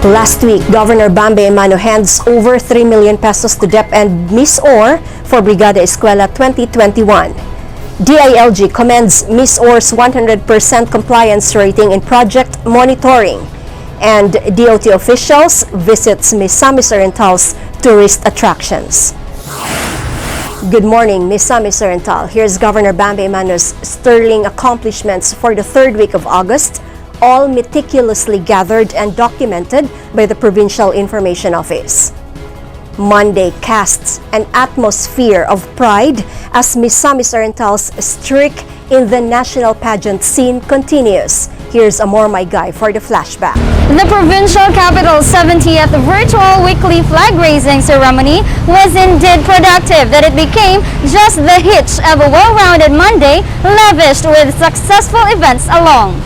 Last week, Governor Bambi Emano hands over 3 million pesos to DEP and Miss Or for Brigada Eskwela 2021. DILG commends Miss Or's 100% compliance rating in project monitoring. And DOT officials visits Misamis Oriental's tourist attractions. Good morning, Misamis Oriental. Here's Governor Bambi Emano's sterling accomplishments for the third week of August, all meticulously gathered and documented by the Provincial Information Office. Monday casts an atmosphere of pride as Misamis Oriental's streak in the national pageant scene continues. Here's Amor My Guy for the flashback. The provincial capital's 70th virtual weekly flag raising ceremony was indeed productive, that it became just the hitch of a well-rounded Monday, lavished with successful events along.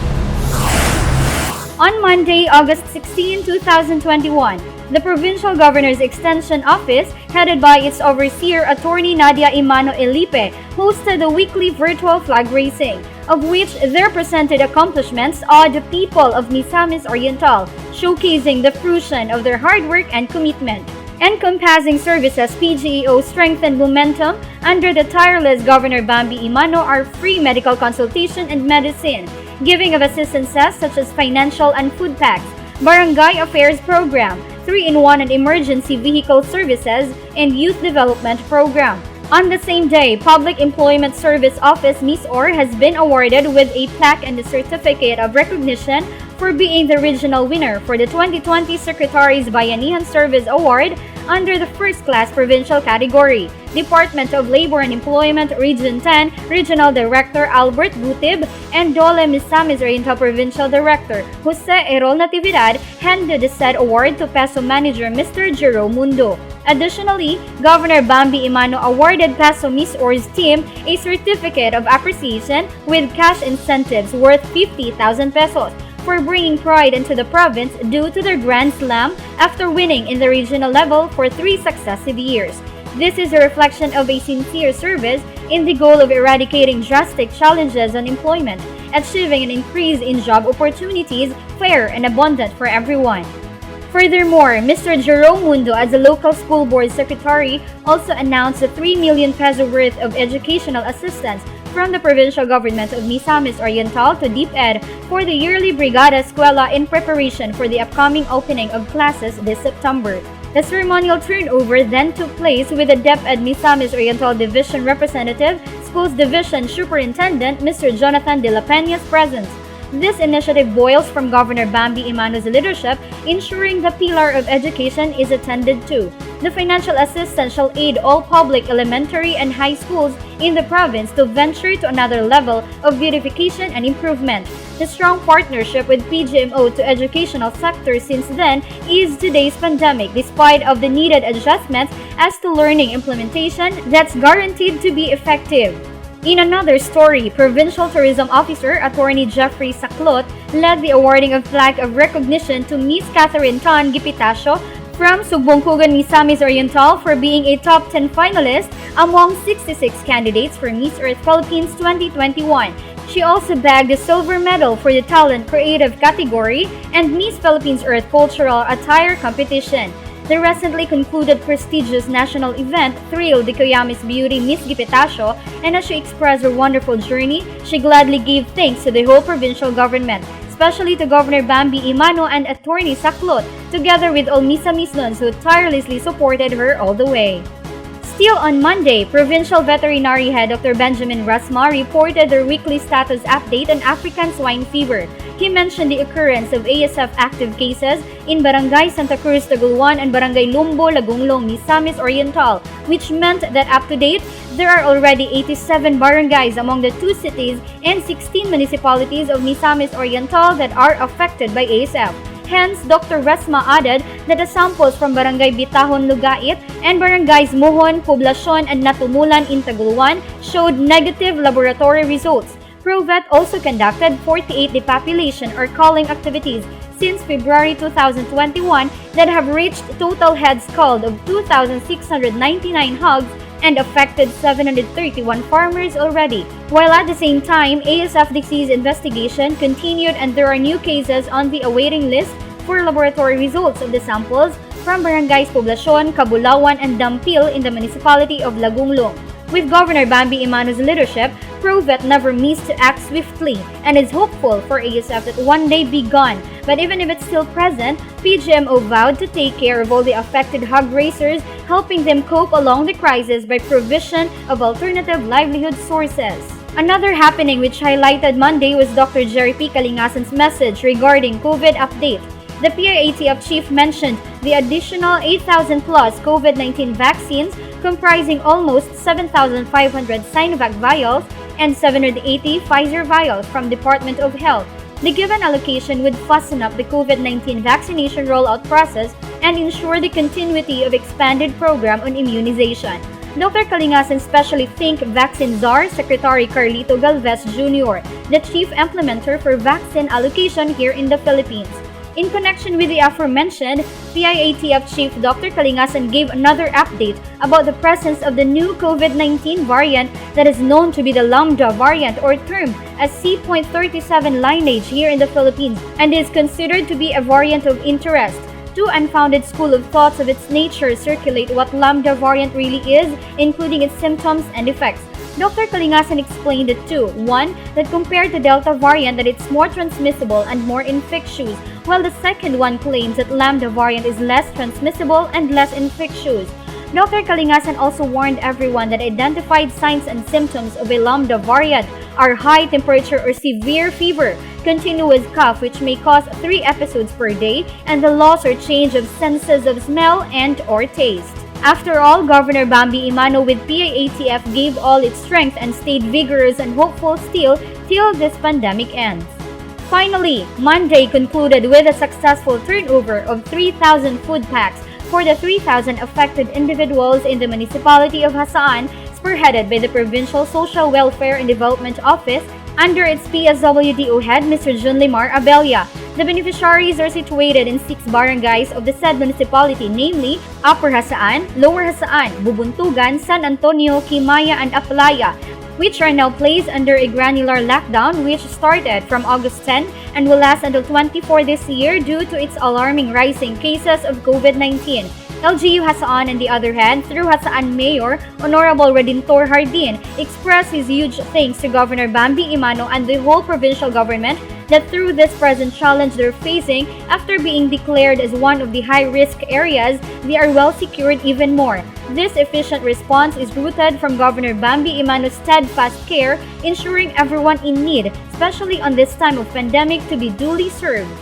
On Monday, August 16, 2021, the Provincial Governor's Extension Office, headed by its overseer, Attorney Nadia Emano Elipe, hosted a weekly virtual flag raising, of which their presented accomplishments are the people of Misamis Oriental, showcasing the fruition of their hard work and commitment. Encompassing services PGEO strengthened momentum under the tireless Governor Bambi Emano are free medical consultation and medicine, giving of assistances such as financial and food packs, barangay affairs program, 3-in-1 and emergency vehicle services, and youth development program. On the same day, Public Employment Service Office Miss Or has been awarded with a plaque and a certificate of recognition for being the regional winner for the 2020 Secretary's Bayanihan Service Award under the first-class provincial category. Department of Labor and Employment Region 10 Regional Director Albert Butib and Dole Misamis Oriental Provincial Director Jose Erol Natividad handed the said award to PESO Manager Mr. Jerome Mundo. Additionally, Governor Bambi Emano awarded PESO Miss Or's team a certificate of appreciation with cash incentives worth 50,000 pesos for bringing pride into the province due to their Grand Slam after winning in the regional level for 3 successive years. This is a reflection of a sincere service in the goal of eradicating drastic challenges on employment, achieving an increase in job opportunities fair and abundant for everyone. Furthermore, Mr. Jerome Mundo, as a local school board secretary, also announced a 3 million peso worth of educational assistance from the provincial government of Misamis Oriental to DepEd for the yearly Brigada Eskwela in preparation for the upcoming opening of classes this September. The ceremonial turnover then took place with the DepEd Misamis Oriental Division Representative, Schools Division Superintendent Mr. Jonathan De La Peña's presence. This initiative boils from Governor Bambi Emano's leadership, ensuring the pillar of education is attended to. The financial assistance shall aid all public elementary and high schools in the province to venture to another level of beautification and improvement. The strong partnership with PGMO to educational sector since then is today's pandemic, despite of the needed adjustments as to learning implementation that's guaranteed to be effective. In another story, Provincial Tourism Officer Attorney Jeffrey Saclot led the awarding of flag of recognition to Miss Catherine Tan Gipitacio from Subbongkugan Misamis Oriental for being a top 10 finalist among 66 candidates for Miss Earth Philippines 2021. She also bagged the silver medal for the Talent Creative category and Miss Philippines Earth Cultural Attire competition. The recently concluded prestigious national event thrilled the Coyamis beauty Miss Gipitacio, and as she expressed her wonderful journey, she gladly gave thanks to the whole provincial government, especially to Governor Bambi Emano and Attorney Saclot, together with all Misamisnons who tirelessly supported her all the way. Still on Monday, Provincial Veterinary Head Dr. Benjamin Rasma reported their weekly status update on African swine fever. He mentioned the occurrence of ASF active cases in Barangay Santa Cruz, Taguluan and Barangay Lumbo, Lagunglong, Misamis Oriental, which meant that up to date, there are already 87 barangays among the 2 cities and 16 municipalities of Misamis Oriental that are affected by ASF. Hence, Dr. Resma added that the samples from Barangay Bitahon, Lugait and Barangays Muhon, Poblacion and Natumulan in Taguluan showed negative laboratory results. ProVet also conducted 48 depopulation or culling activities since February 2021 that have reached total heads culled of 2,699 hogs and affected 731 farmers already. While at the same time, ASF disease investigation continued and there are new cases on the awaiting list for laboratory results of the samples from barangays Poblacion, Cabulawan, and Dampil in the municipality of Lagunglong. With Governor Bambi Emano's leadership, ProVet never missed to act swiftly and is hopeful for ASF that one day be gone. But even if it's still present, PGMO vowed to take care of all the affected hog raisers, helping them cope along the crisis by provision of alternative livelihood sources. Another happening which highlighted Monday was Dr. Jerry P. Kalingasan's message regarding COVID update. The PIATF chief mentioned the additional 8,000 plus COVID-19 vaccines comprising almost 7,500 Sinovac vials and 780 Pfizer vials from Department of Health. The given allocation would fasten up the COVID-19 vaccination rollout process and ensure the continuity of expanded program on immunization. Dr. Kalingasan especially thanked Vaccine Czar Secretary Carlito Galvez Jr., the chief implementer for vaccine allocation here in the Philippines. In connection with the aforementioned, PIATF Chief Dr. Kalingasan gave another update about the presence of the new COVID-19 variant that is known to be the Lambda variant or termed as C.37 lineage here in the Philippines and is considered to be a variant of interest. Two unfounded school of thoughts of its nature circulate what Lambda variant really is, including its symptoms and effects. Dr. Kalingasan explained it too. One, that compared to Delta variant that it's more transmissible and more infectious, while the second one claims that Lambda variant is less transmissible and less infectious. Dr. Kalingasan also warned everyone that identified signs and symptoms of a Lambda variant are high temperature or severe fever, continuous cough which may cause 3 episodes per day, and the loss or change of senses of smell and or taste. After all, Governor Bambi Emano with PIATF gave all its strength and stayed vigorous and hopeful still till this pandemic ends. Finally, Monday concluded with a successful turnover of 3,000 food packs for the 3,000 affected individuals in the municipality of Hasaan, spearheaded by the Provincial Social Welfare and Development Office under its PSWDO head, Mr. Junlimar Abella. The beneficiaries are situated in 6 barangays of the said municipality, namely Upper Hasaan, Lower Hasaan, Bubuntugan, San Antonio, Quimaya, and Aplaya, which are now placed under a granular lockdown which started from August 10 and will last until 24 this year due to its alarming rising cases of COVID-19. LGU Hasaan, on the other hand, through Hasaan Mayor Honorable Redentor Hardin, expressed his huge thanks to Governor Bambi Emano and the whole provincial government that through this present challenge they're facing after being declared as one of the high-risk areas, they are well secured even more. This efficient response is rooted from Governor Bambi Emano's steadfast care, ensuring everyone in need, especially on this time of pandemic, to be duly served.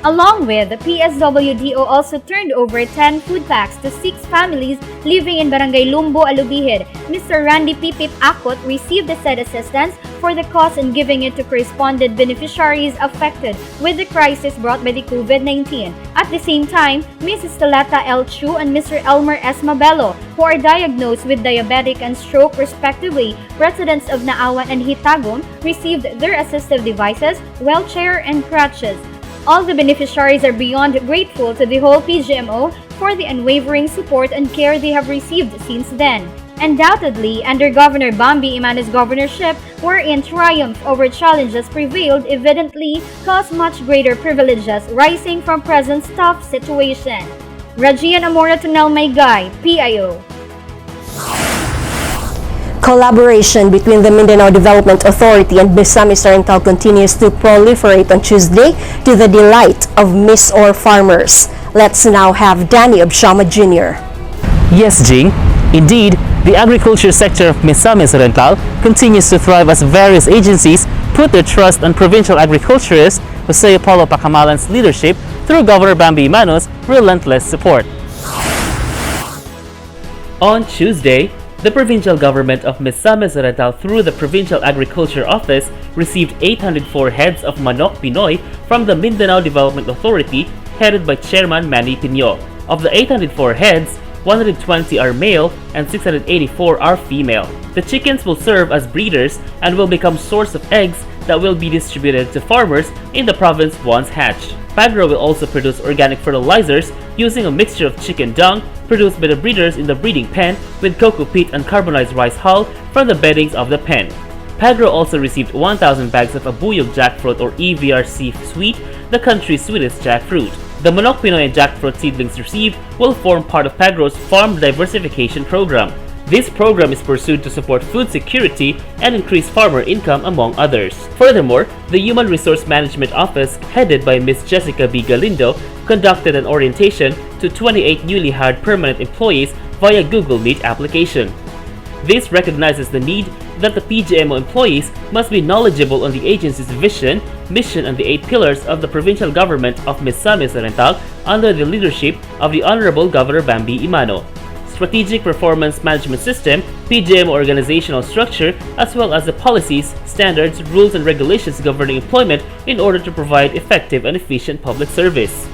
Along with, the PSWDO also turned over 10 food packs to 6 families living in Barangay Lumbo, Alubihid. Mr. Randy Pipip Akot received the said assistance for the cause and giving it to corresponded beneficiaries affected with the crisis brought by the COVID-19. At the same time, Mrs. Talata L. Chu and Mr. Elmer S. Mabelo, who are diagnosed with diabetic and stroke respectively, residents of Naawan and Hitagum, received their assistive devices, wheelchair, and crutches. All the beneficiaries are beyond grateful to the whole PGMO for the unwavering support and care they have received since then. Undoubtedly, under Governor Bambi Emano's governorship, wherein triumph over challenges prevailed, evidently caused much greater privileges rising from present tough situation. Rajian Amora Tunel Maygay, PIO. Collaboration between the Mindanao Development Authority and Misamis Oriental continues to proliferate on Tuesday to the delight of Miss Or farmers. Let's now have Danny Obshama Jr. Yes, Jing. Indeed, the agriculture sector of Misamis Oriental continues to thrive as various agencies put their trust on provincial agriculturist Jose Apollo Pacamalan's leadership through Governor Bambi Emano's relentless support. On Tuesday, the provincial government of Misamis Oriental through the Provincial Agriculture Office received 804 heads of manok Pinoy from the Mindanao Development Authority headed by Chairman Manny Pino. Of the 804 heads, 120 are male and 684 are female. The chickens will serve as breeders and will become source of eggs that will be distributed to farmers in the province once hatched. Pagro will also produce organic fertilizers using a mixture of chicken dung produced by the breeders in the breeding pen with cocoa peat and carbonized rice hull from the beddings of the pen. Pagro also received 1,000 bags of abuyog jackfruit or EVRC sweet, the country's sweetest jackfruit. The Manok Pinoy and jackfruit seedlings received will form part of PAGRO's Farm Diversification Program. This program is pursued to support food security and increase farmer income, among others. Furthermore, the Human Resource Management Office, headed by Ms. Jessica B. Galindo, conducted an orientation to 28 newly hired permanent employees via Google Meet application. This recognizes the need that the PGMO employees must be knowledgeable on the agency's vision, mission, and the 8 pillars of the provincial government of Misamis Oriental under the leadership of the Honorable Governor Bambi Emano. Strategic Performance Management System, PGMO organizational structure, as well as the policies, standards, rules, and regulations governing employment in order to provide effective and efficient public service.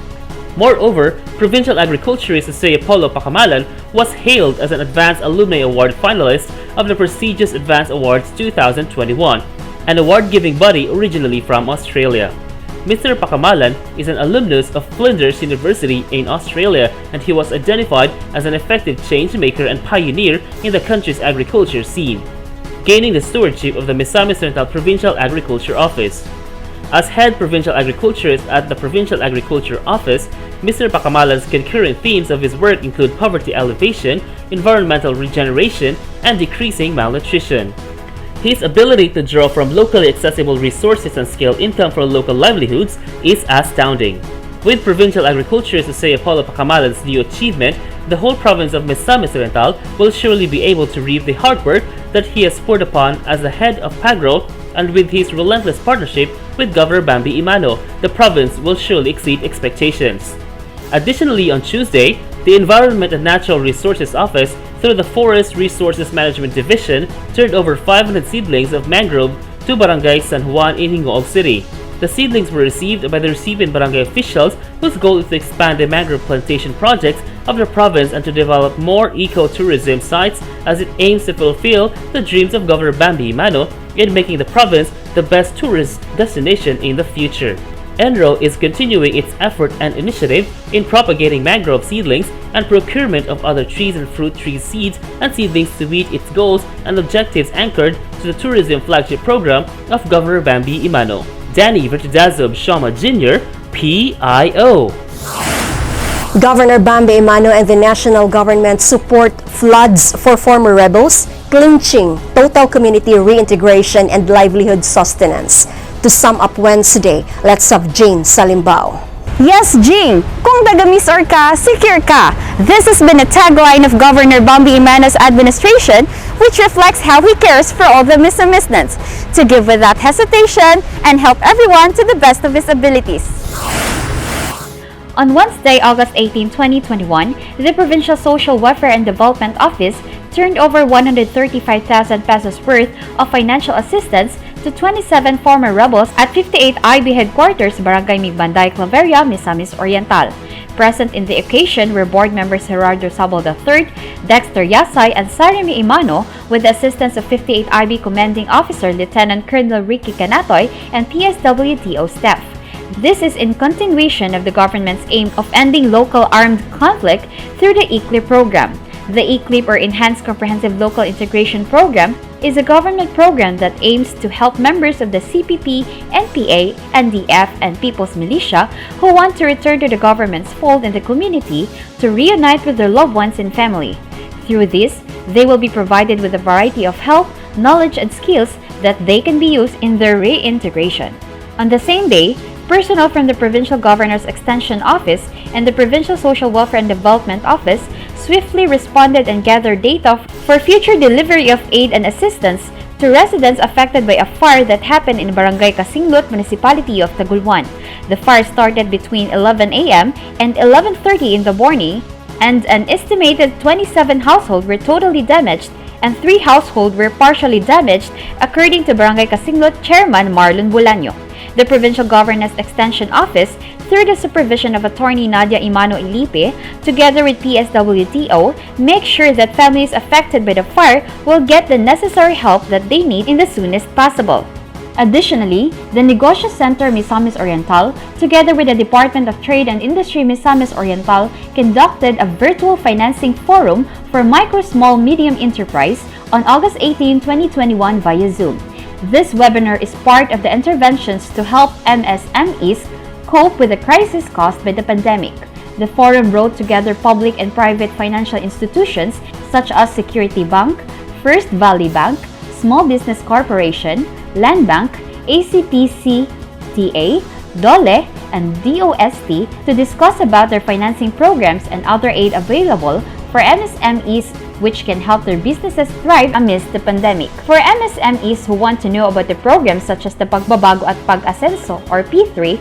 Moreover, Provincial Agriculturist Jose Apollo Pacamalan was hailed as an Advanced Alumni Award finalist of the prestigious Advanced Awards 2021, an award-giving body originally from Australia. Mr. Pacamalan is an alumnus of Flinders University in Australia, and he was identified as an effective change maker and pioneer in the country's agriculture scene, gaining the stewardship of the Misamis Oriental Provincial Agriculture Office. As head provincial agriculturist at the Provincial Agriculture Office, Mr. Pacamalan's concurrent themes of his work include poverty alleviation, environmental regeneration, and decreasing malnutrition. His ability to draw from locally accessible resources and scale income for local livelihoods is astounding. With Provincial Agriculturist Jose Apollo Pacamalan's new achievement, the whole province of Misamis Oriental will surely be able to reap the hard work that he has poured upon as the head of PAGRO, and with his relentless partnership with Governor Bambi Emano, the province will surely exceed expectations. Additionally, on Tuesday, the Environment and Natural Resources Office, through the Forest Resources Management Division, turned over 500 seedlings of mangrove to Barangay San Juan in Hingoog City. The seedlings were received by the recipient barangay officials, whose goal is to expand the mangrove plantation projects of the province and to develop more ecotourism sites as it aims to fulfill the dreams of Governor Bambi Emano in making the province the best tourist destination in the future. ENRO is continuing its effort and initiative in propagating mangrove seedlings and procurement of other trees and fruit tree seeds and seedlings to meet its goals and objectives anchored to the tourism flagship program of Governor Bambi Emano. Danny Vertidazob Shoma Jr., PIO. Governor Bambi Emano and the national government support floods for former rebels, clinching total community reintegration and livelihood sustenance. To sum up Wednesday, let's have Jane Salimbao. Yes, Jing! Kung taga-Misor ka, secure ka! This has been a tagline of Governor Bambi Emano's administration, which reflects how he cares for all the Misamisnans, to give without hesitation and help everyone to the best of his abilities. On Wednesday, August 18, 2021, the Provincial Social Welfare and Development Office turned over 135,000 pesos worth of financial assistance to 27 former rebels at 58 IB headquarters, Barangay Migbanday, Claveria, Misamis Oriental. Present in the occasion were board members Gerardo Sabal III, Dexter Yasay, and Sarimi Emano, with the assistance of 58 IB Commanding Officer Lieutenant Colonel Ricky Canatoy and PSWTO staff. This is in continuation of the government's aim of ending local armed conflict through the ECLIP program. The ECLIP, or Enhanced Comprehensive Local Integration Program, is a government program that aims to help members of the CPP, NPA, NDF, and People's Militia who want to return to the government's fold in the community to reunite with their loved ones and family. Through this, they will be provided with a variety of help, knowledge, and skills that they can be used in their reintegration. On the same day, personnel from the Provincial Governor's Extension Office and the Provincial Social Welfare and Development Office swiftly responded and gathered data for future delivery of aid and assistance to residents affected by a fire that happened in Barangay Kasinglot, Municipality of Tagulwan. The fire started between 11 a.m. and 11:30 in the morning, and an estimated 27 households were totally damaged and 3 households were partially damaged, according to Barangay Kasinglot Chairman Marlon Bulaño. The Provincial Governor's Extension Office, through the supervision of Attorney Nadia Emano Ilipe, together with PSWTO, make sure that families affected by the fire will get the necessary help that they need in the soonest possible. Additionally, the Negosyo Center Misamis Oriental, together with the Department of Trade and Industry Misamis Oriental, conducted a virtual financing forum for micro, small, medium enterprise on August 18, 2021 via Zoom. This webinar is part of the interventions to help MSMEs cope with the crisis caused by the pandemic. The forum brought together public and private financial institutions such as Security Bank, First Valley Bank, Small Business Corporation, Land Bank, ACPCTA, DOLE, and DOST to discuss about their financing programs and other aid available for MSMEs which can help their businesses thrive amidst the pandemic. For MSMEs who want to know about the programs such as the Pagbabago at Pag-Asenso or P3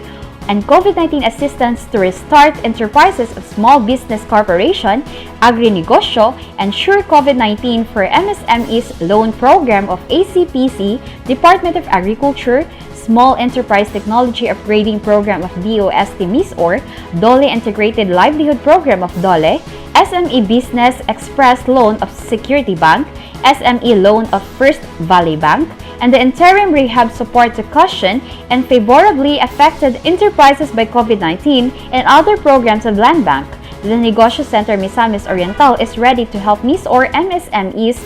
and COVID-19 assistance to restart enterprises of Small Business Corporation, Agri-Negosyo, and Sure COVID-19 for MSMEs loan program of ACPC, Department of Agriculture, Small Enterprise Technology Upgrading Program of DOST MISOR, DOLE Integrated Livelihood Program of DOLE, SME Business Express Loan of Security Bank, SME Loan of First Valley Bank, and the Interim Rehab Support to cushion and favorably affected enterprises by COVID-19 and other programs of Land Bank. The Negosyo Center Misamis Oriental is ready to help MISOR MSMEs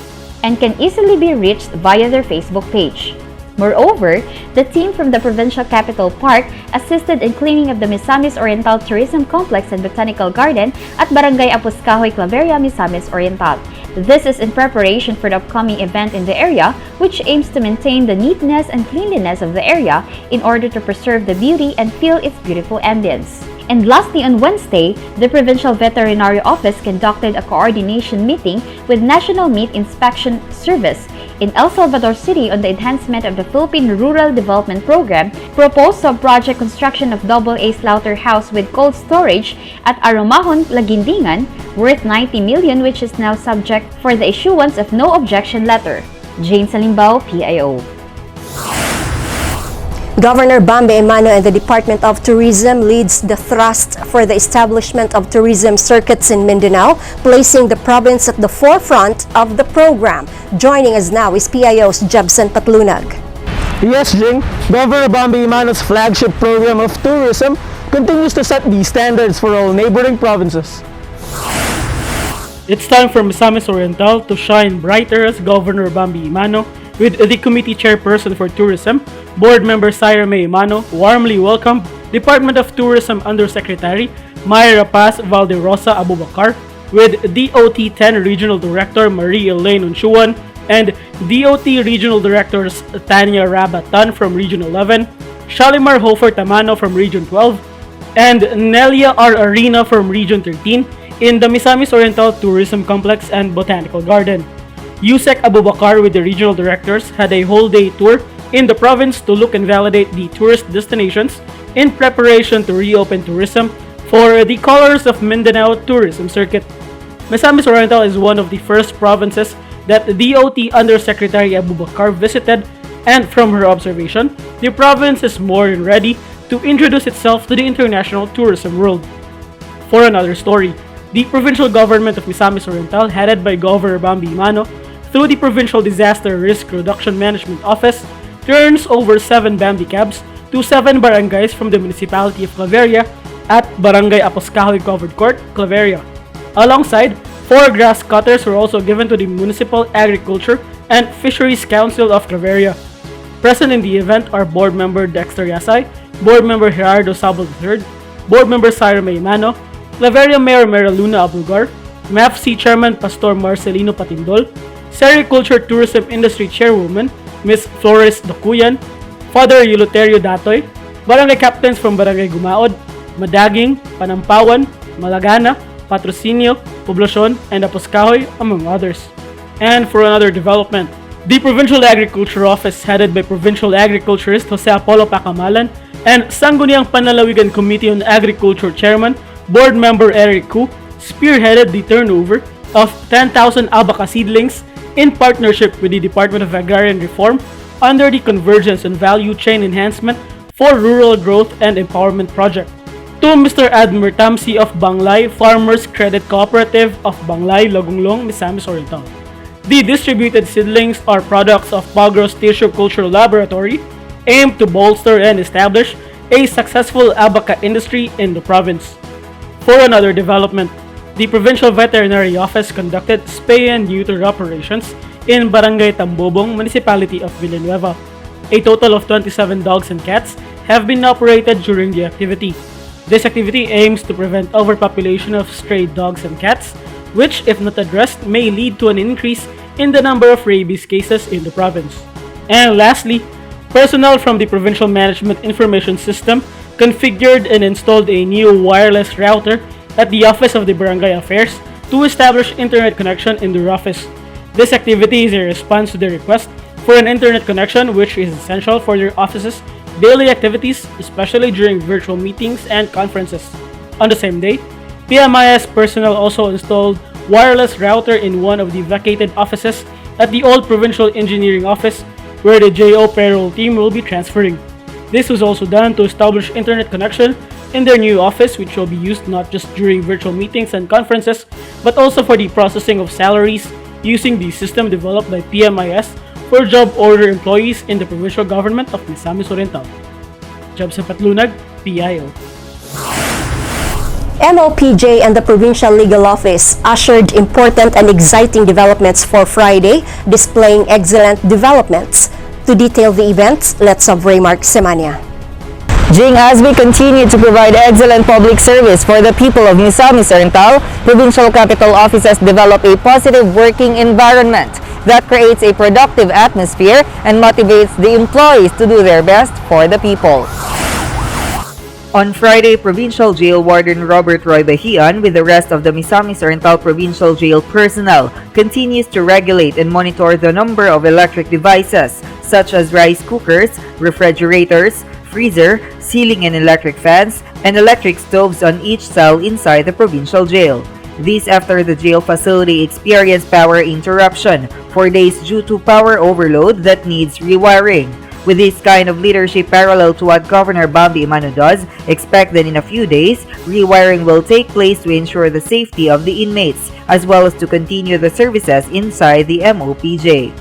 and can easily be reached via their Facebook page. Moreover, the team from the Provincial Capital Park assisted in cleaning of the Misamis Oriental Tourism Complex and Botanical Garden at Barangay Apuscahoy, Claveria, Misamis Oriental. This is in preparation for the upcoming event in the area, which aims to maintain the neatness and cleanliness of the area in order to preserve the beauty and feel its beautiful ambience. And lastly, on Wednesday, the Provincial Veterinary Office conducted a coordination meeting with National Meat Inspection Service in El Salvador City on the enhancement of the Philippine Rural Development Program, proposed sub-project construction of AA slaughterhouse with cold storage at Aromahon, Lagindingan, worth 90 million, which is now subject for the issuance of no objection letter. Jane Salimbao, PIO. Governor Bambi Emano and the Department of Tourism leads the thrust for the establishment of tourism circuits in Mindanao, placing the province at the forefront of the program. Joining us now is PIO's Jebson Patlunag. Yes, Jing. Governor Bambi Emano's flagship program of tourism continues to set the standards for all neighboring provinces. It's time for Misamis Oriental to shine brighter as Governor Bambi Emano, with the Committee Chairperson for Tourism, Board Member Syra May Emano, warmly welcomed Department of Tourism Undersecretary Mayra Paz Valderosa Abubakar, with DOT 10 Regional Director Marie Elaine Unchuan and DOT Regional Directors Tanya Rabatan from Region 11, Shalimar Hofer Tamano from Region 12, and Nelia R. Arena from Region 13 in the Misamis Oriental Tourism Complex and Botanical Garden. Yusek Abubakar with the regional directors had a whole-day tour in the province to look and validate the tourist destinations in preparation to reopen tourism for the Colors of Mindanao Tourism Circuit. Misamis Oriental is one of the first provinces that the DOT Undersecretary Abubakar visited, and from her observation, the province is more than ready to introduce itself to the international tourism world. For another story, the provincial government of Misamis Oriental, headed by Governor Bambi Emano, through the Provincial Disaster Risk Reduction Management Office, turns over 7 Bambi cabs to 7 barangays from the municipality of Claveria at Barangay Apuscahoy Covered Court, Claveria. Alongside, 4 grass cutters were also given to the Municipal Agriculture and Fisheries Council of Claveria. Present in the event are Board Member Dexter Yasay, Board Member Gerardo Sabal III, Board Member Syra May Emano, Claveria Mayor Meraluna Abrugar, MAFC Chairman Pastor Marcelino Patindol, Sericulture Tourism Industry Chairwoman Ms. Flores Docuyan, Father Euloterio Datoy, Barangay Captains from Barangay Gumaod, Madaging, Panampawan, Malagana, Patrocinio, Poblacion, and Apuscahoy, among others. And for another development, the Provincial Agriculture Office, headed by Provincial Agriculturist Jose Apollo Pacamalan and Sangguniang Panlalawigan Committee on Agriculture Chairman, Board Member Eric Ku, spearheaded the turnover of 10,000 abaca seedlings in partnership with the Department of Agrarian Reform under the Convergence and Value Chain Enhancement for Rural Growth and Empowerment Project. To Mr. Admir Tamsi of Banglay Farmers Credit Cooperative of Banglay, Lagunglong, Misamis Oriental. The distributed seedlings are products of Pagros Tissue Cultural Laboratory, aimed to bolster and establish a successful abaca industry in the province. For another development, the Provincial Veterinary Office conducted spay and neuter operations in Barangay Tambobong, Municipality of Villanueva. A total of 27 dogs and cats have been operated during the activity. This activity aims to prevent overpopulation of stray dogs and cats, which, if not addressed, may lead to an increase in the number of rabies cases in the province. And lastly, personnel from the Provincial Management Information System configured and installed a new wireless router at the Office of the Barangay Affairs to establish internet connection in their office. This activity is a response to the request for an internet connection, which is essential for their office's daily activities, especially during virtual meetings and conferences. On the same day, PMIS personnel also installed wireless router in one of the vacated offices at the old Provincial Engineering Office, where the JO payroll team will be transferring. This was also done to establish internet connection in their new office, which will be used not just during virtual meetings and conferences, but also for the processing of salaries using the system developed by PMIS for job order employees in the provincial government of Misamis Oriental. Job sa Patlunag, PIO. MOPJ and the Provincial Legal Office ushered important and exciting developments for Friday, displaying excellent developments. To detail the events, let's have Raymark Semania. Jing, as we continue to provide excellent public service for the people of Misamis Oriental, Provincial Capital Offices develop a positive working environment that creates a productive atmosphere and motivates the employees to do their best for the people. On Friday, Provincial Jail Warden Robert Roy Bahian, with the rest of the Misamis Oriental Provincial Jail personnel, continues to regulate and monitor the number of electric devices such as rice cookers, refrigerators, freezer, ceiling and electric fans, and electric stoves on each cell inside the provincial jail. This after the jail facility experienced power interruption for days due to power overload that needs rewiring. With this kind of leadership parallel to what Governor Bambi Emano does, expect that in a few days, rewiring will take place to ensure the safety of the inmates, as well as to continue the services inside the MOPJ.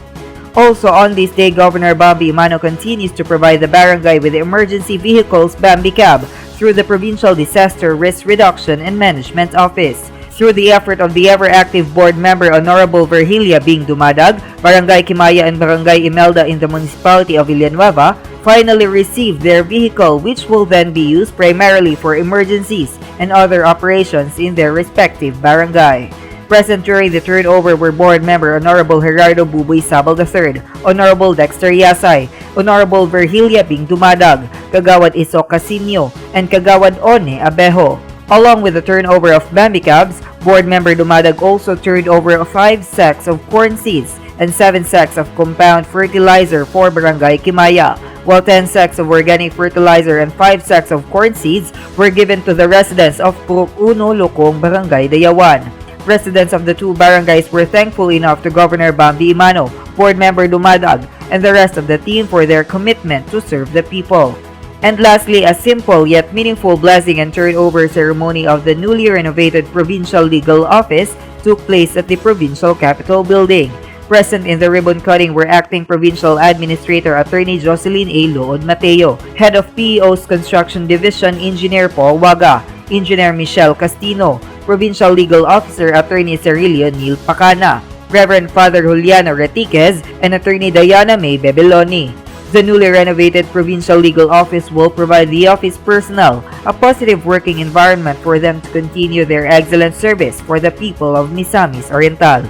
Also on this day, Governor Bambi Emano continues to provide the barangay with the emergency vehicles Bambi Cab through the Provincial Disaster Risk Reduction and Management Office. Through the effort of the ever-active board member Honorable Virgilia Bing Dumadag, Barangay Kimaya and Barangay Imelda in the municipality of Villanueva finally received their vehicle, which will then be used primarily for emergencies and other operations in their respective barangay. Present during the turnover were board member Honorable Gerardo Buboy Sabal III, Honorable Dexter Yasay, Honorable Virgilia Bing Dumadag, Kagawad Iso Casinio, and Kagawad One Abejo. Along with the turnover of Bambi cabs, board member Dumadag also turned over 5 sacks of corn seeds and 7 sacks of compound fertilizer for Barangay Kimaya, while 10 sacks of organic fertilizer and 5 sacks of corn seeds were given to the residents of Purok Uno, Lokong, Barangay Dayawan. Residents of the two barangays were thankful enough to Governor Bambi Emano, board member Dumadag, and the rest of the team for their commitment to serve the people. And lastly, a simple yet meaningful blessing and turnover ceremony of the newly renovated Provincial Legal Office took place at the Provincial Capitol Building. Present in the ribbon cutting were Acting Provincial Administrator Attorney Jocelyn A. Loon Mateo, Head of PEO's Construction Division Engineer Paul Waga, Engineer Michelle Castino, Provincial Legal Officer Attorney Cerilio Neil Pacana, Reverend Father Juliano Retiquez, and Attorney Diana May Bebeloni. The newly renovated Provincial Legal Office will provide the office personnel a positive working environment for them to continue their excellent service for the people of Misamis Oriental.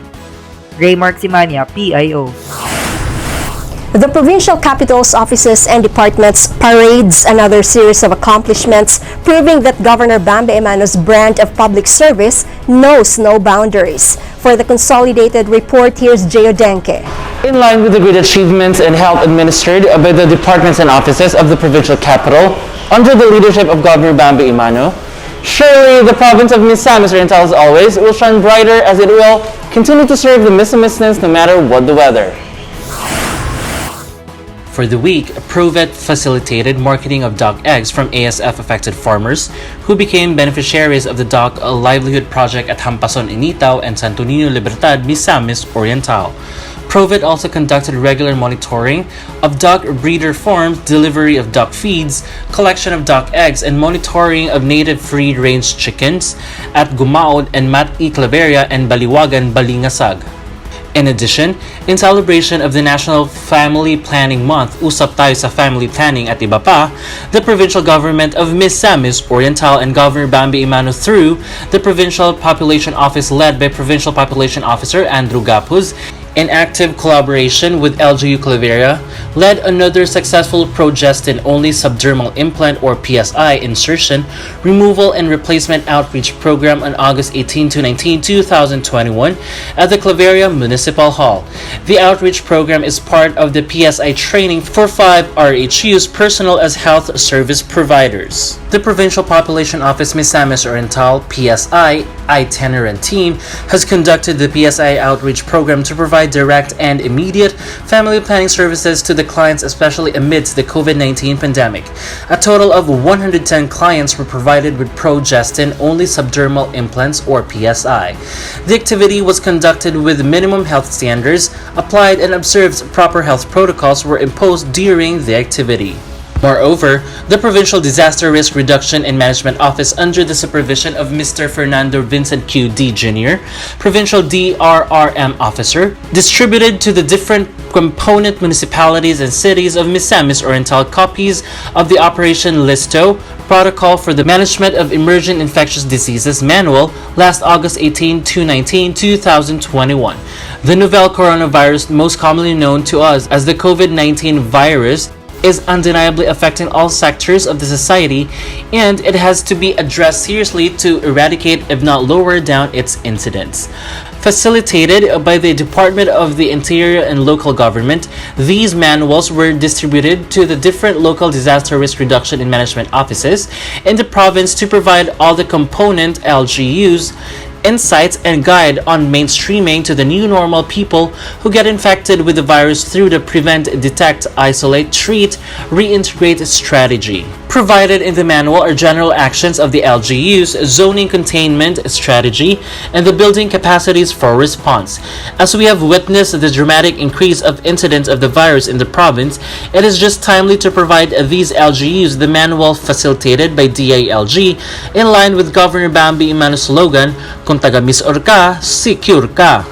Raymark Simania, PIO. The provincial capital's offices and departments parades another series of accomplishments, proving that Governor Bambi Emano's brand of public service knows no boundaries. For the consolidated report, here's Geo Denke. In line with the great achievements and help administered by the departments and offices of the provincial capital under the leadership of Governor Bambi Emano, surely the province of Misamis Oriental, as always, will shine brighter as it will continue to serve the Misamisness no matter what the weather. For the week, Provet facilitated marketing of duck eggs from ASF-affected farmers who became beneficiaries of the Duck Livelihood Project at Hampason, Initaw and Santo Niño Libertad, Misamis Oriental. Provet also conducted regular monitoring of duck breeder farms, delivery of duck feeds, collection of duck eggs, and monitoring of native free-range chickens at Gumaod and Mat-i Claveria and Baliwagan, Balingasag. In addition, in celebration of the National Family Planning Month, Usap Tayo sa Family Planning at iba pa, the provincial government of Misamis Oriental and Governor Bambi Emano through the Provincial Population Office led by Provincial Population Officer Andrew Gapuz, in active collaboration with LGU Claveria, led another successful progestin-only subdermal implant or PSI insertion, removal and replacement outreach program on August 18 to 19, 2021 at the Claveria Municipal Hall. The outreach program is part of the PSI training for 5 RHU's personnel as health service providers. The Provincial Population Office Misamis Oriental PSI itinerant team has conducted the PSI outreach program to provide direct and immediate family planning services to the clients, especially amidst the COVID-19 pandemic. A total of 110 clients were provided with progestin-only subdermal implants or PSI. The activity was conducted with minimum health standards applied and observed proper health protocols were imposed during the activity. Moreover, the Provincial Disaster Risk Reduction and Management Office under the supervision of Mr. Fernando Vincent Q. D. Jr., Provincial DRRM Officer, distributed to the different component municipalities and cities of Misamis Oriental copies of the Operation Listo Protocol for the Management of Emergent Infectious Diseases Manual last August 18 to 19, 2021. The novel coronavirus, most commonly known to us as the COVID-19 virus, is undeniably affecting all sectors of the society, and it has to be addressed seriously to eradicate, if not lower down, its incidence. Facilitated by the Department of the Interior and Local Government, these manuals were distributed to the different local disaster risk reduction and management offices in the province to provide all the component LGUs insights and guide on mainstreaming to the new normal people who get infected with the virus through the prevent, detect, isolate, treat, reintegrate strategy. Provided in the manual are general actions of the LGU's zoning containment strategy and the building capacities for response. As we have witnessed the dramatic increase of incidence of the virus in the province, it is just timely to provide these LGUs the manual facilitated by DILG in line with Governor Bambi Emano's slogan, "Kung taga-Misor ka, secure ka."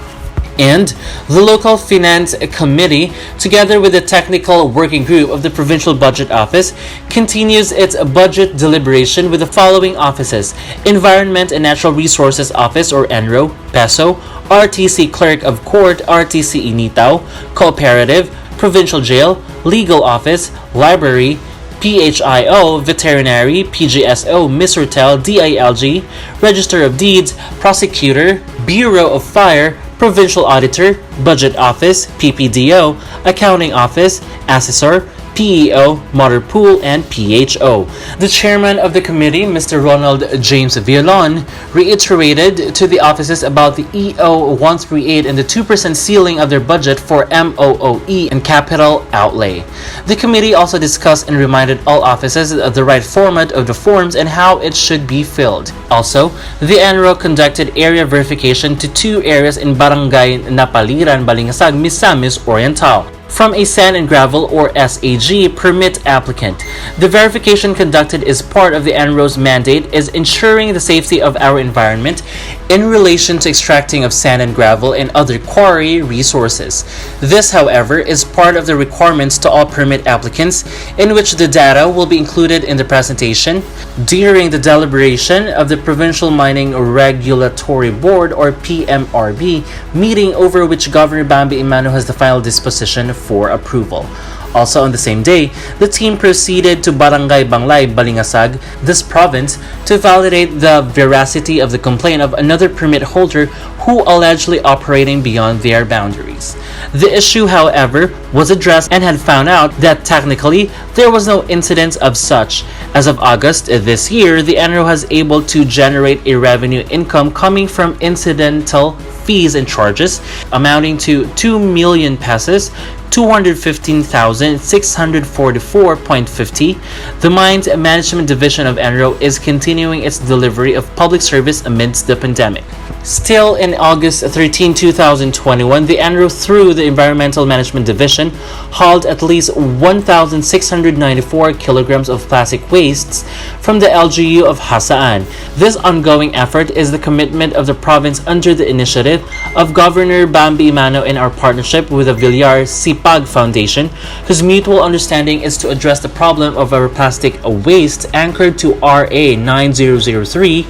And the local finance committee, together with the technical working group of the Provincial Budget Office, continues its budget deliberation with the following offices: Environment and Natural Resources Office or ENRO, PESO, RTC Clerk of Court, RTC Initaw, Cooperative, Provincial Jail, Legal Office, Library, PHIO, Veterinary, PGSO, Misortel, DILG, Register of Deeds, Prosecutor, Bureau of Fire, Provincial Auditor, Budget Office, PPDO, Accounting Office, Assessor, PEO, Motor Pool, and PHO. The chairman of the committee, Mr. Ronald James Villalon, reiterated to the offices about the EO 138 and the 2% ceiling of their budget for MOOE and capital outlay. The committee also discussed and reminded all offices of the right format of the forms and how it should be filled. Also, the NRO conducted area verification to 2 areas in Barangay Napaliran, Balingasag, Misamis Oriental from a sand and gravel or SAG permit applicant. The verification conducted as part of the NRO's mandate is ensuring the safety of our environment in relation to extracting of sand and gravel and other quarry resources. This, however, is part of the requirements to all permit applicants, in which the data will be included in the presentation during the deliberation of the Provincial Mining Regulatory Board or PMRB meeting, over which Governor Bambi Emano has the final disposition for approval. Also on the same day, the team proceeded to Barangay Banglay, Balingasag, this province, to validate the veracity of the complaint of another permit holder who allegedly operating beyond their boundaries. The issue, however, was addressed and had found out that technically there was no incidence of such. As of August this year, the NRO has able to generate a revenue income coming from incidental fees and charges amounting to 2 million pesos, 215,644.50. The Mines Management Division of NRO is continuing its delivery of public service amidst the pandemic. Still in August 13, 2021, the ENRO through the Environmental Management Division hauled at least 1,694 kilograms of plastic wastes from the LGU of Hasaan. This ongoing effort is the commitment of the province under the initiative of Governor Bambi Emano in our partnership with the Villar Sipag Foundation, whose mutual understanding is to address the problem of our plastic waste anchored to RA 9003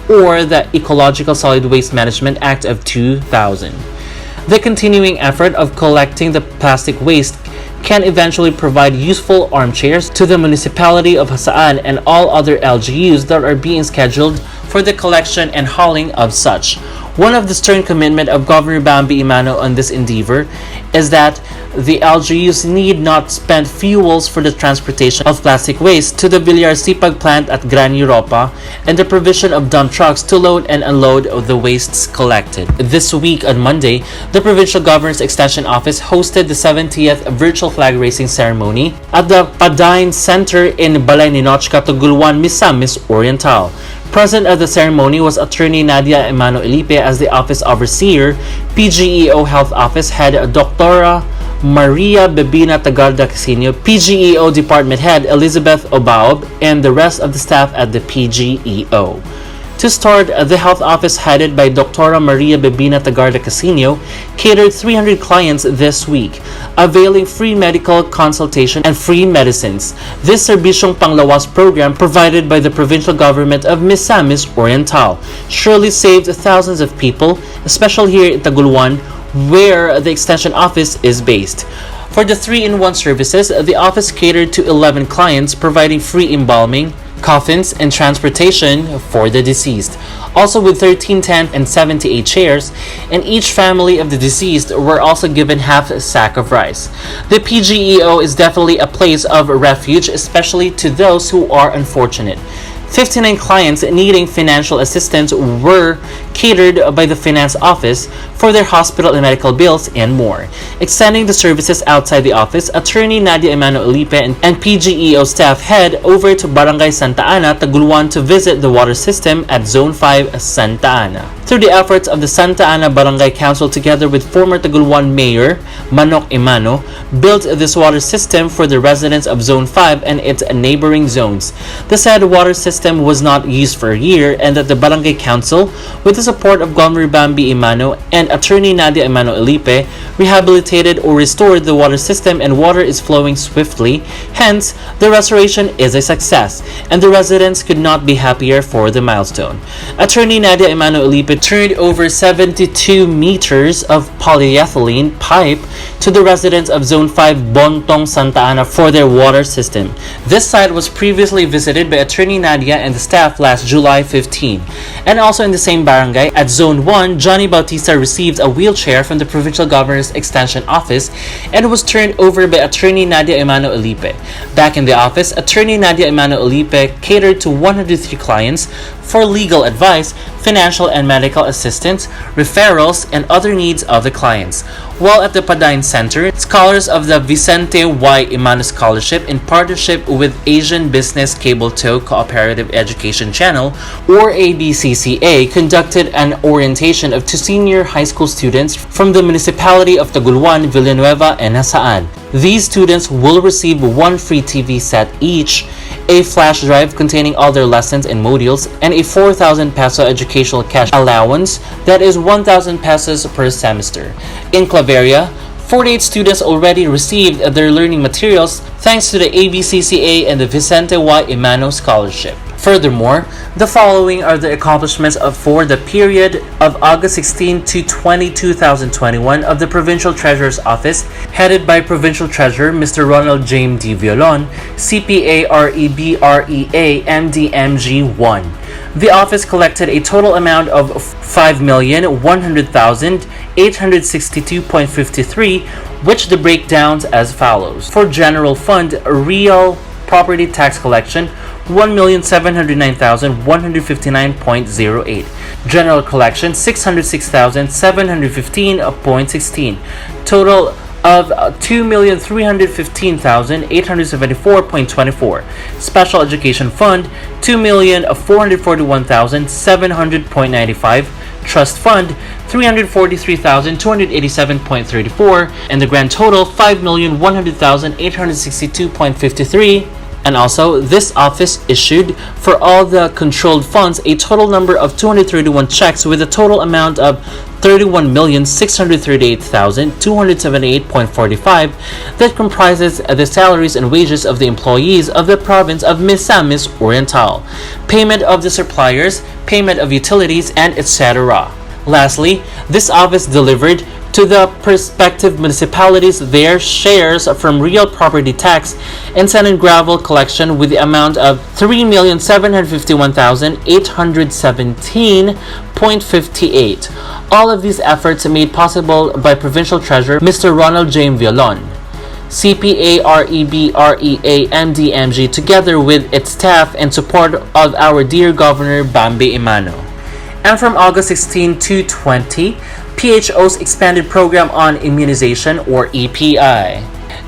or the Ecological Solid Waste Management Act of 2000. The continuing effort of collecting the plastic waste can eventually provide useful armchairs to the municipality of Hasaan and all other LGUs that are being scheduled for the collection and hauling of such. One of the stern commitment of Governor Bambi Emano on this endeavor is that the LGUs need not spend fuels for the transportation of plastic waste to the Villar Sipag plant at Gran Europa and the provision of dump trucks to load and unload the wastes collected. This week on Monday, the Provincial Governor's Extension Office hosted the 70th virtual flag raising ceremony at the Padain Center in Balay Ninochka, Tugulwan, Misamis Oriental. Present at the ceremony was Attorney Nadia Emano Elipe as the Office Overseer, PGEO Health Office Head Dr. Maria Bebina Tagarda Casino, PGEO Department Head Elizabeth Obaob, and the rest of the staff at the PGEO. To start, the health office headed by Dr. Maria Bebina Tagarda Casino catered 300 clients this week, availing free medical consultation and free medicines. This Serbisyong Panglawas program provided by the provincial government of Misamis Oriental surely saved thousands of people, especially here in Taguluan, where the extension office is based. For the 3-in-1 services, the office catered to 11 clients, providing free embalming, coffins, and transportation for the deceased. Also with 13 tent and 78 chairs, and each family of the deceased were also given half a sack of rice. The PGEO is definitely a place of refuge, especially to those who are unfortunate. 59 clients needing financial assistance were catered by the finance office for their hospital and medical bills and more. Extending the services outside the office, Attorney Nadia Emano Elipe and PGEO staff head over to Barangay Santa Ana, Taguluan to visit the water system at Zone 5 Santa Ana. Through the efforts of the Santa Ana Barangay Council together with former Taguluan Mayor Manok Emano, built this water system for the residents of Zone 5 and its neighboring zones. The said water system was not used for a year, and that the Barangay Council, with the support of Governor Bambi Emano and Attorney Nadia Emano Elipe, rehabilitated or restored the water system and water is flowing swiftly. Hence, the restoration is a success, and the residents could not be happier for the milestone. Attorney Nadia Emano Elipe turned over 72 meters of polyethylene pipe to the residents of Zone 5 Bontong Santa Ana for their water system. This site was previously visited by Attorney Nadia and the staff last July 15. And also in the same barangay, at Zone 1, Johnny Bautista received a wheelchair from the Provincial Governor's Extension Office and was turned over by Attorney Nadia Emano Elipe. Back in the office, Attorney Nadia Emano Elipe catered to 103 clients for legal advice, financial and medical assistance, referrals, and other needs of the clients. While at the Padain Center, scholars of the Vicente Y. Emano Scholarship in partnership with Asian Business Cable Tow Cooperative Education Channel, or ABCCA, conducted an orientation of 2 senior high school students from the municipality of Taguluan, Villanueva, and Hasaan. These students will receive 1 free TV set each, a flash drive containing all their lessons and modules, and a 4,000 peso educational cash allowance that is 1,000 pesos per semester. In Claveria, 48 students already received their learning materials thanks to the ABCCA and the Vicente Y. Emano Scholarship. Furthermore, the following are the accomplishments for the period of August 16 to 20, 2021 of the Provincial Treasurer's Office, headed by Provincial Treasurer Mr. Ronald James D. Violon, CPA REBREA MDMG 1. The office collected a total amount of 5,100,862.53, which the breakdowns as follows. For General Fund, real property tax collection, 1,709,159.08. General collection, 606,715.16. Total of 2,315,874.24. Special Education Fund, 2,441,700.95. Trust Fund 343,287.34, and the grand total 5,100,862.53. And also, this office issued for all the controlled funds a total number of 231 checks with a total amount of 31,638,278.45 that comprises the salaries and wages of the employees of the province of Misamis Oriental, payment of the suppliers, payment of utilities, and etc. Lastly, this office delivered to the prospective municipalities their shares from real property tax and sand and gravel collection with the amount of 3,751,817.58. All of these efforts made possible by Provincial Treasurer Mr. Ronald James Violon, CPA, REB, MDMG, together with its staff and support of our dear Governor Bambi Emano. And from August 16 to 20, PHO's expanded program on immunization, or EPI,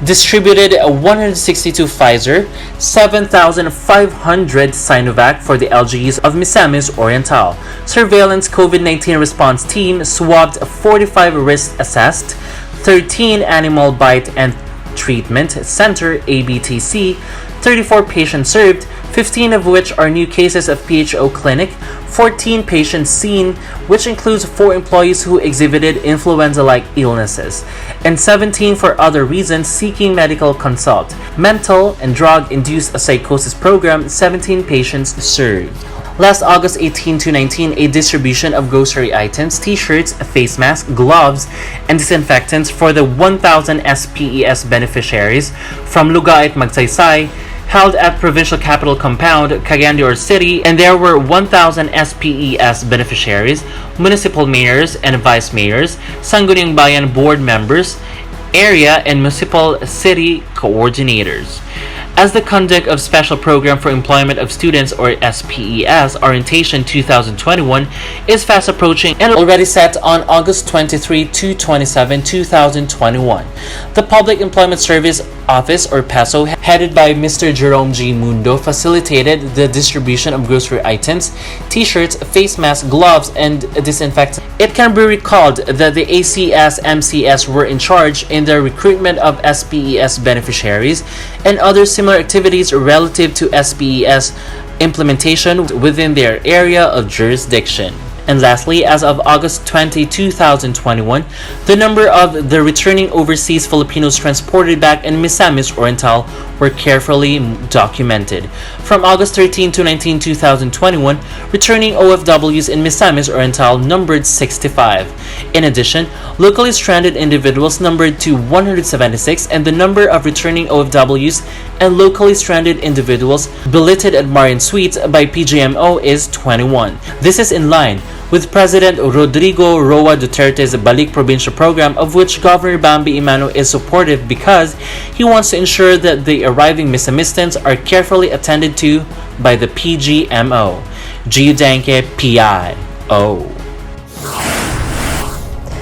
distributed 162 Pfizer, 7,500 Sinovac for the LGUs of Misamis Oriental. Surveillance COVID-19 response team swabbed 45 risk-assessed, 13 animal bite and treatment center ABTC, 34 patients served, 15 of which are new cases of PHO clinic, 14 patients seen, which includes 4 employees who exhibited influenza-like illnesses, and 17 for other reasons seeking medical consult. Mental and drug-induced psychosis program, 17 patients served. Last August 18 to 19, a distribution of grocery items, t-shirts, face masks, gloves, and disinfectants for the 1,000 SPES beneficiaries from Lugait Magsaysay held at Provincial Capital Compound, Cagayan de Oro City, and there were 1,000 SPES beneficiaries, municipal mayors and vice mayors, Sangguniang Bayan board members, area and municipal city coordinators. As the conduct of Special Program for Employment of Students, or SPES, Orientation 2021 is fast approaching and already set on August 23 to 27, 2021. The Public Employment Service Office, or PESO, headed by Mr. Jerome G. Mundo, facilitated the distribution of grocery items, t-shirts, face masks, gloves, and disinfectants. It can be recalled that the ACS MCS were in charge in the recruitment of SPES beneficiaries and other similar activities relative to SPES implementation within their area of jurisdiction. And lastly, as of August 20, 2021, the number of the returning overseas Filipinos transported back in Misamis Oriental were carefully documented. From August 13 to 19, 2021, returning OFWs in Misamis Oriental numbered 65. In addition, locally stranded individuals numbered to 176, and the number of returning OFWs and locally stranded individuals billeted at Marian Suites by PGMO is 21. This is in line with President Rodrigo Roa Duterte's Balik Provincial program, of which Governor Bambi Emano is supportive because he wants to ensure that the arriving Missamistans are carefully attended to by the PGMO. GYVBE PIO.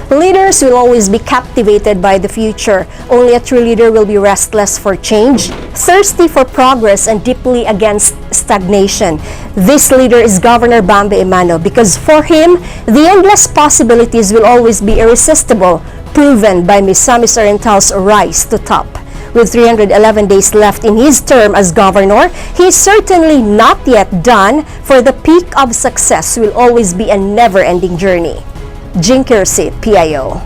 Leaders will always be captivated by the future. Only a true leader will be restless for change, thirsty for progress, and deeply against stagnation. This leader is Governor Bambi Emano because for him, the endless possibilities will always be irresistible, proven by Misamis Oriental's rise to top. With 311 days left in his term as governor, he is certainly not yet done, for the peak of success will always be a never-ending journey. GYVBE PIO.